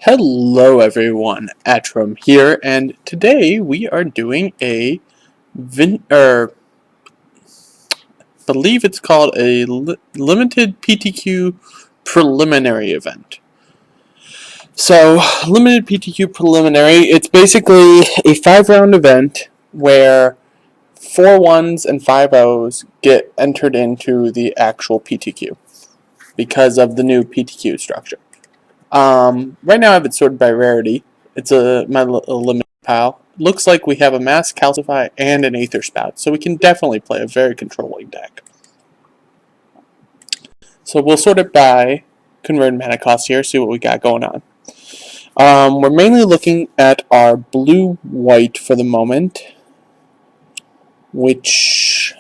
Hello everyone, Atrum here, and today we are doing a believe it's called a Limited PTQ preliminary event. So, Limited PTQ preliminary, it's basically a 5-round event where 4 1s and 5 O's get entered into the actual PTQ because of the new PTQ structure. Right now I have it sorted by rarity. It's my limited pile. Looks like we have a Mass Calcify and an Aether Spout, so we can definitely play a very controlling deck. So we'll sort it by converted mana cost here, see what we got going on. We're mainly looking at our blue-white for the moment, which,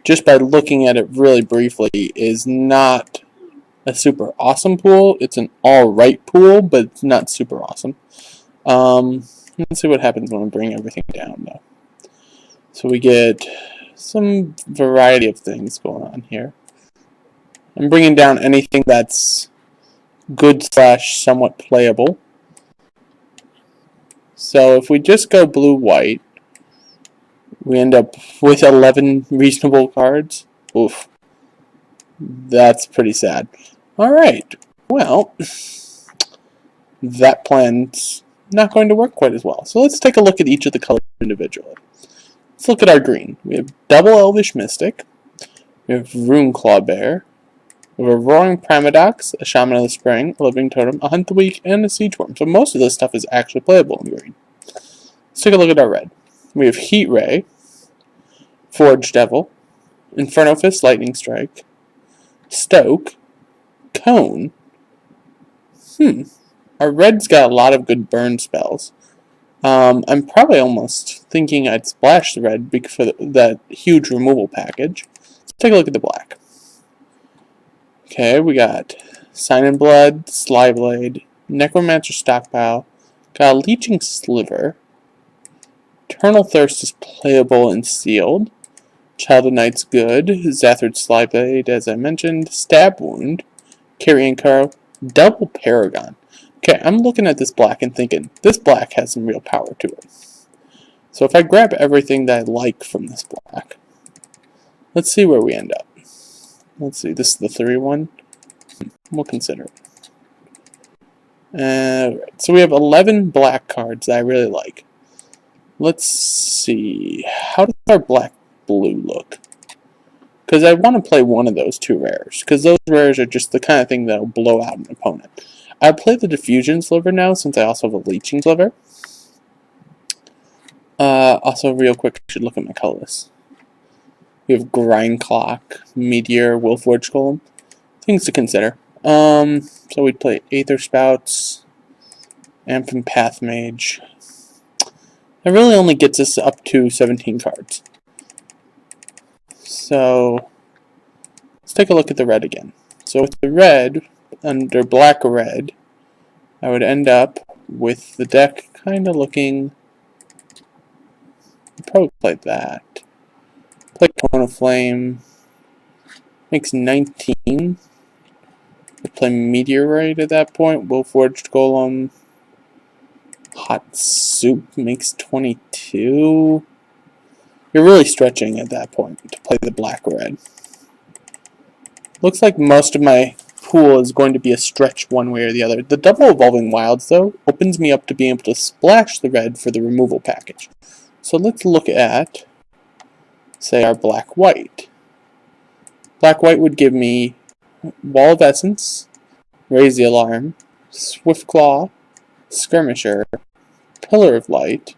just by looking at it really briefly, is not a super awesome pool. It's an alright pool, but it's not super awesome. Let's see what happens when we bring everything down, though. So we get some variety of things going on here. I'm bringing down anything that's good / somewhat playable. So if we just go blue-white, we end up with 11 reasonable cards. Oof. That's pretty sad. Alright, well, that plan's not going to work quite as well. So let's take a look at each of the colors individually. Let's look at our green. We have Double Elvish Mystic, we have Runeclaw Bear, we have a Roaring Primadox, a Shaman of the Spring, a Living Totem, a Hunt the Weak, and a Siege Worm. So most of this stuff is actually playable in green. Let's take a look at our red. We have Heat Ray, Forge Devil, Inferno Fist Lightning Strike, Stoke, Cone. Our red's got a lot of good burn spells. I'm probably almost thinking I'd splash the red for that huge removal package. Let's take a look at the black. Okay, we got Sign in Blood, Slyblade, Necromancer Stockpile, got a Leeching Sliver, Eternal Thirst is playable and sealed, Child of Night's good, Zathrid Slyblade, as I mentioned, Stab Wound, Carrion Crow, Double Paragon. Okay, I'm looking at this black and thinking, this black has some real power to it. So if I grab everything that I like from this black, let's see where we end up. Let's see, this is the 3-1. We'll consider it. Alright, so we have 11 black cards that I really like. Let's see, how does our black-blue look? Because I want to play one of those 2 rares, because those rares are just the kind of thing that will blow out an opponent. I play the Diffusion Sliver now, since I also have a Leeching Sliver. Also, real quick, I should look at my color list. We have Grind Clock, Meteor, Willforge Golem. Things to consider. So we'd play Aether Spouts, Amphin Path Mage. It really only gets us up to 17 cards. So, let's take a look at the red again. So with the red, under black-red, I would end up with the deck kind of looking... I'd probably play that. Play Cone of Flame. Makes 19. I'd play Meteorite at that point. Willforged Golem. Hot Soup makes 22. You're really stretching at that point to play the black-red. Looks like most of my pool is going to be a stretch one way or the other. The Double Evolving Wilds, though, opens me up to being able to splash the red for the removal package. So let's look at, say, our black-white. Black-white would give me Wall of Essence, Raise the Alarm, Swift Claw, Skirmisher, Pillar of Light.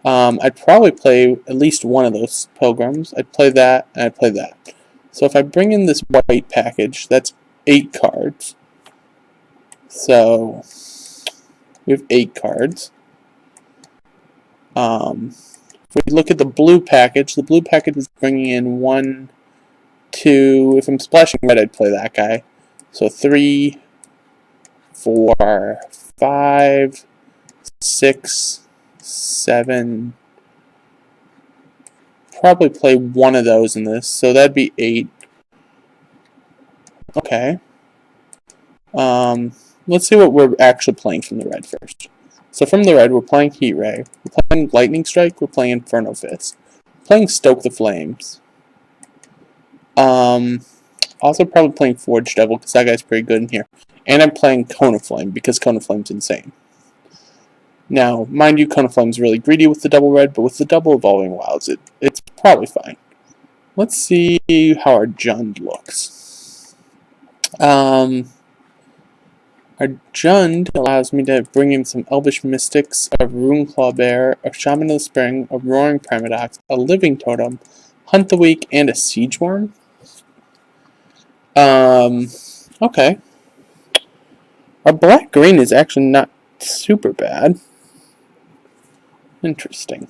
I'd probably play at least one of those pilgrims. I'd play that, and I'd play that. So if I bring in this white package, that's 8 cards. So we have 8 cards. If we look at the blue package is bringing in 1, 2. If I'm splashing red, I'd play that guy. So 3, 4, 5, 6, 7. Probably play one of those in this, so that'd be 8. Okay. Let's see what we're actually playing from the red first. So from the red, we're playing Heat Ray, we're playing Lightning Strike, we're playing Inferno Fist, playing Stoke the Flames. Also probably playing Forge Devil because that guy's pretty good in here. And I'm playing Cone of Flame because Cone of Flame's insane. Now, mind you, Cone of Flame's really greedy with the double red, but with the double Evolving Wilds, it's probably fine. Let's see how our Jund looks. Our Jund allows me to bring in some Elvish Mystics, a Runeclaw Bear, a Shaman of the Spring, a Roaring Primadox, a Living Totem, Hunt the Weak, and a Siege Worm. Okay. Our black-green is actually not super bad. Interesting.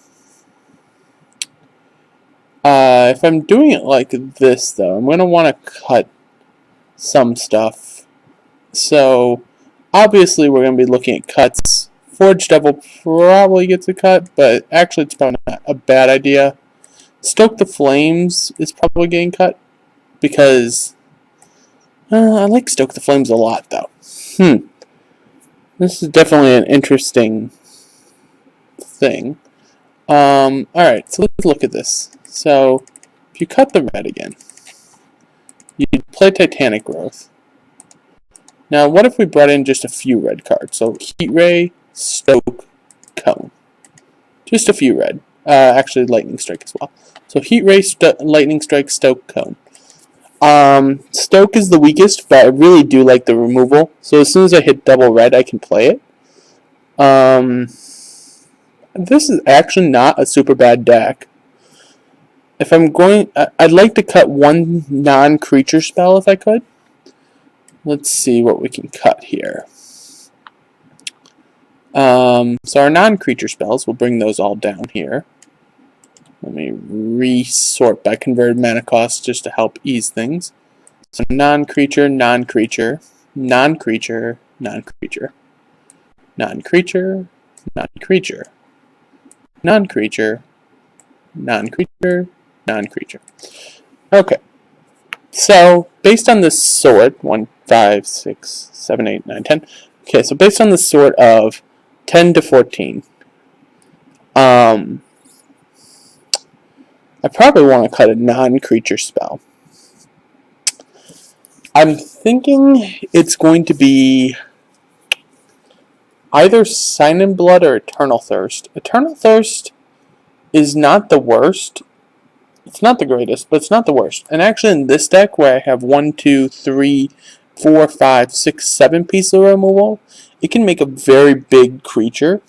If I'm doing it like this, though, I'm going to want to cut some stuff. So, obviously, we're going to be looking at cuts. Forge Devil probably gets a cut, but actually it's probably not a bad idea. Stoke the Flames is probably getting cut, because I like Stoke the Flames a lot, though. This is definitely an interesting thing. Alright, so let's look at this. So, if you cut the red again, you'd play Titanic Growth. Now, what if we brought in just a few red cards? So, Heat Ray, Stoke, Cone. Just a few red. Actually, Lightning Strike as well. So, Heat Ray, Lightning Strike, Stoke, Cone. Stoke is the weakest, but I really do like the removal. So, as soon as I hit double red, I can play it. This is actually not a super bad deck. If I'm going, I'd like to cut one non-creature spell if I could. Let's see what we can cut here. So our non-creature spells, we'll bring those all down here. Let me resort by converted mana cost just to help ease things. So non-creature, non-creature, non-creature, non-creature, non-creature, non-creature, non-creature, non-creature, non-creature. Okay. So, based on this sort, 1, 5, 6, 7, 8, 9, 10. Okay, so based on the sort of 10 to 14, I probably want to cut a non-creature spell. I'm thinking it's going to be either Sign in Blood or Eternal Thirst. Eternal Thirst is not the worst. It's not the greatest, but it's not the worst. And actually in this deck, where I have 1, 2, 3, 4, 5, 6, 7 pieces of removal, it can make a very big creature.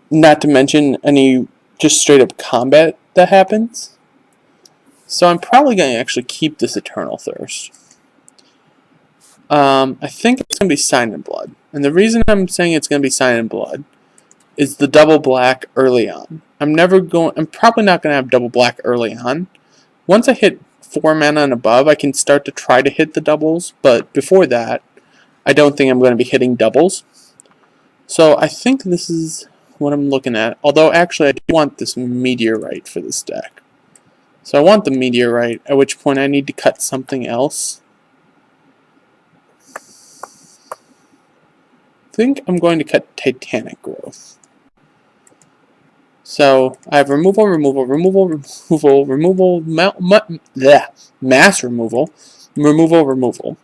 Not to mention any just straight up combat that happens. So I'm probably going to actually keep this Eternal Thirst. I think it's going to be Sign in Blood. And the reason I'm saying it's going to be Sign in Blood is the double black early on. I'm probably not going to have double black early on. Once I hit 4 mana and above, I can start to try to hit the doubles, but before that, I don't think I'm going to be hitting doubles. So I think this is what I'm looking at. Although actually I do want this Meteorite for this deck. So I want the Meteorite, at which point I need to cut something else. I think I'm going to cut Titanic Growth. So I have removal, removal, removal, removal, removal, mass removal, removal, removal,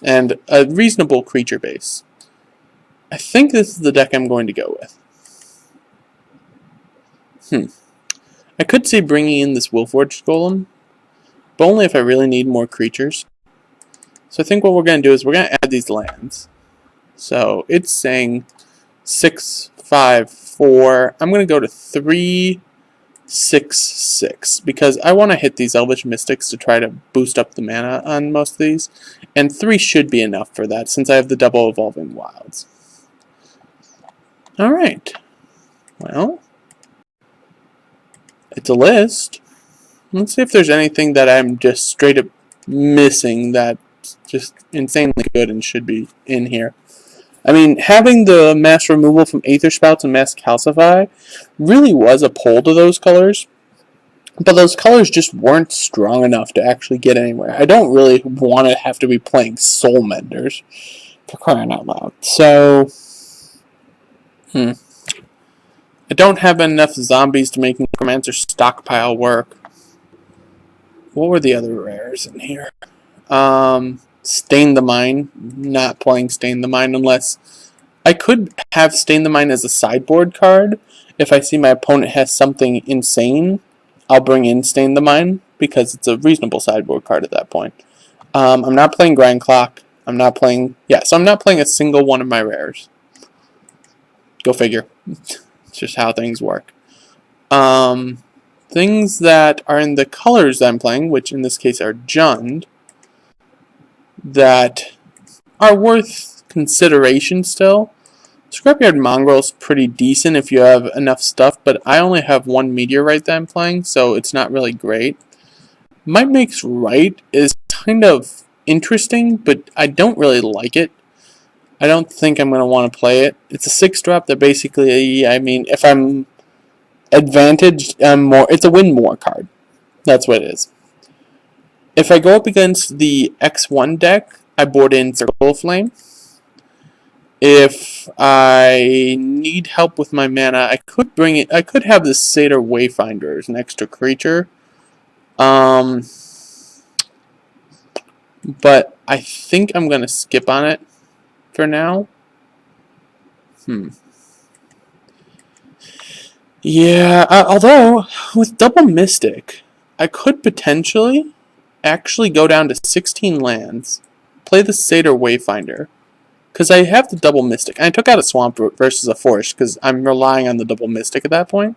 and a reasonable creature base. I think this is the deck I'm going to go with. I could see bringing in this Willforged Golem, but only if I really need more creatures. So I think what we're going to do is we're going to add these lands. So it's saying 6, 5, 4. I'm going to go to 3, 6, 6. Because I want to hit these Elvish Mystics to try to boost up the mana on most of these. And 3 should be enough for that since I have the double Evolving Wilds. Alright. Well, it's a list. Let's see if there's anything that I'm just straight up missing that's just insanely good and should be in here. I mean, having the mass removal from Aether Spouts and Mass Calcify really was a pull to those colors. But those colors just weren't strong enough to actually get anywhere. I don't really want to have to be playing Soul Menders, for crying out loud. So, I don't have enough zombies to make Necromancer stockpile work. What were the other rares in here? Stain the Mine. Not playing Stain the Mine unless... I could have Stain the Mine as a sideboard card. If I see my opponent has something insane, I'll bring in Stain the Mine, because it's a reasonable sideboard card at that point. I'm not playing Grind Clock. I'm not playing... Yeah, so I'm not playing a single one of my rares. Go figure. It's just how things work. Things that are in the colors that I'm playing, which in this case are Jund, that are worth consideration still. Scrapyard Mongrel's pretty decent if you have enough stuff, but I only have one meteorite that I'm playing, so it's not really great. Might Makes Right is kind of interesting, but I don't really like it. I don't think I'm going to want to play it. It's a 6-drop that basically, I mean, if I'm advantaged, it's a win more card. That's what it is. If I go up against the X1 deck, I board in Circle of Flame. If I need help with my mana, I could bring it. I could have the Satyr Wayfinder as an extra creature. But I think I'm gonna skip on it for now. Yeah, although with Double Mystic, I could potentially actually go down to 16 lands, play the Satyr Wayfinder, because I have the Double Mystic. And I took out a Swamp Root versus a Forest because I'm relying on the Double Mystic at that point.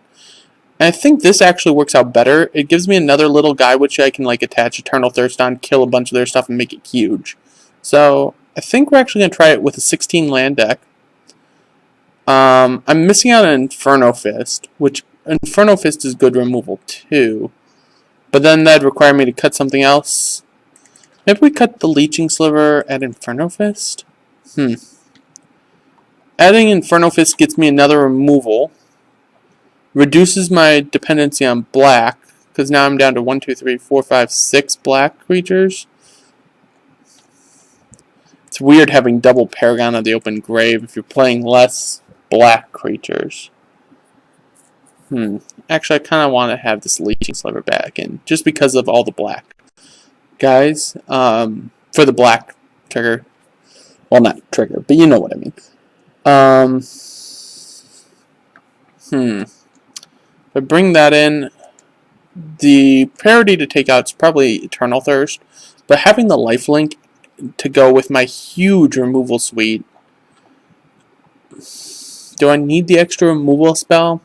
And I think this actually works out better. It gives me another little guy which I can like attach Eternal Thirst on, kill a bunch of their stuff, and make it huge. So I think we're actually going to try it with a 16 land deck. I'm missing out on Inferno Fist, which Inferno Fist is good removal too. But then that'd require me to cut something else. Maybe we cut the Leeching Sliver at Inferno Fist? Adding Inferno Fist gets me another removal. Reduces my dependency on black, because now I'm down to 1, 2, 3, 4, 5, 6 black creatures. It's weird having double Paragon of the Open Grave if you're playing less black creatures. Actually, I kind of want to have this Leeching Sliver back in, just because of all the black guys. For the black trigger. Well, not trigger, but you know what I mean. If I bring that in, the priority to take out is probably Eternal Thirst, but having the lifelink to go with my huge removal suite. Do I need the extra removal spell?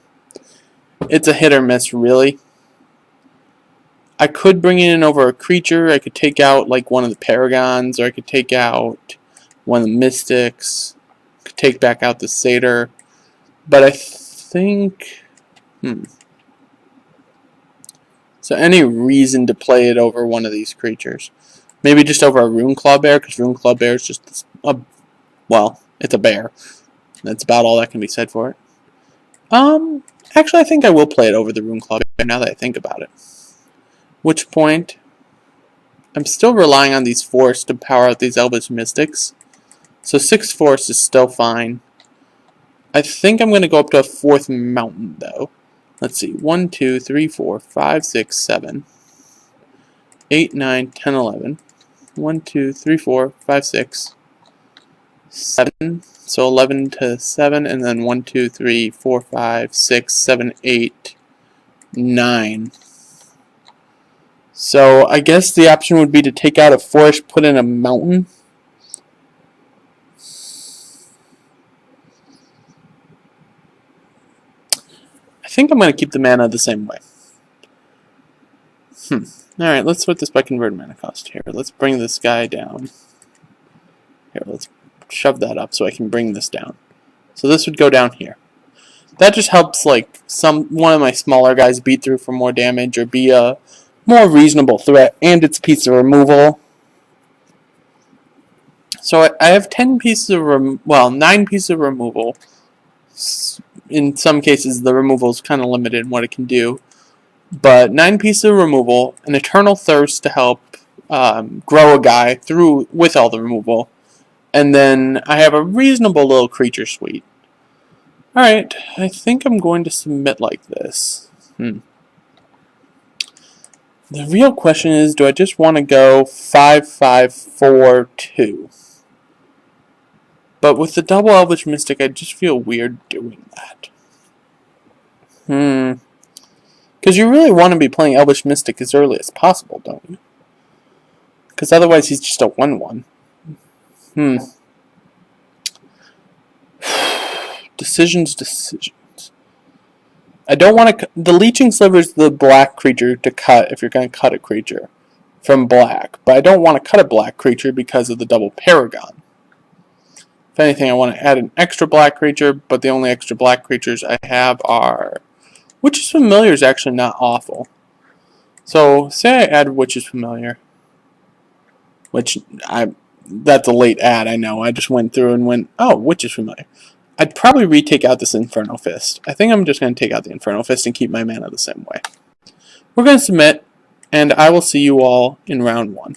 It's a hit or miss, really. I could bring it in over a creature. I could take out like one of the Paragons, or I could take out one of the Mystics. Could take back out the Satyr. But I think... So any reason to play it over one of these creatures? Maybe just over a Runeclaw Bear, because Runeclaw Bear is just a... Well, it's a bear. That's about all that can be said for it. Actually, I think I will play it over the Runeclaw Bear now that I think about it. Which point, I'm still relying on these forests to power out these Elvish Mystics. So 6 forests is still fine. I think I'm going to go up to a 4th mountain, though. Let's see. 1, 2, 3, 4, 5, 6, 7, 8, 9, 10, 11. 1, 2, 3, 4, 5, 6, 7. So 11 to 7, and then 1, 2, 3, 4, 5, 6, 7, 8, 9. So I guess the option would be to take out a forest, put in a mountain. I think I'm going to keep the mana the same way. Alright, let's sort this by converted mana cost here. Let's bring this guy down. Here, let's shove that up so I can bring this down. So this would go down here. That just helps like one of my smaller guys beat through for more damage or be a more reasonable threat, and it's a piece of removal. So I have 10 pieces of 9 pieces of removal. In some cases, the removal is kind of limited in what it can do. But 9 pieces of removal, an Eternal Thirst to help grow a guy through with all the removal, and then I have a reasonable little creature suite. Alright, I think I'm going to submit like this. The real question is, do I just want to go 5-5-4-2? But with the double Elvish Mystic, I just feel weird doing that. Because you really want to be playing Elvish Mystic as early as possible, don't you? Because otherwise he's just a 1-1. Decisions. I don't want to... The Leeching Sliver is the black creature to cut if you're going to cut a creature from black. But I don't want to cut a black creature because of the double Paragon. If anything, I want to add an extra black creature, but the only extra black creatures I have are... Witch's Familiar is actually not awful. So, say I add Witch's Familiar. Which, that's a late add, I know. I just went through and went, oh, Witch's Familiar. I'd probably retake out this Inferno Fist. I think I'm just going to take out the Inferno Fist and keep my mana the same way. We're going to submit, and I will see you all in round 1.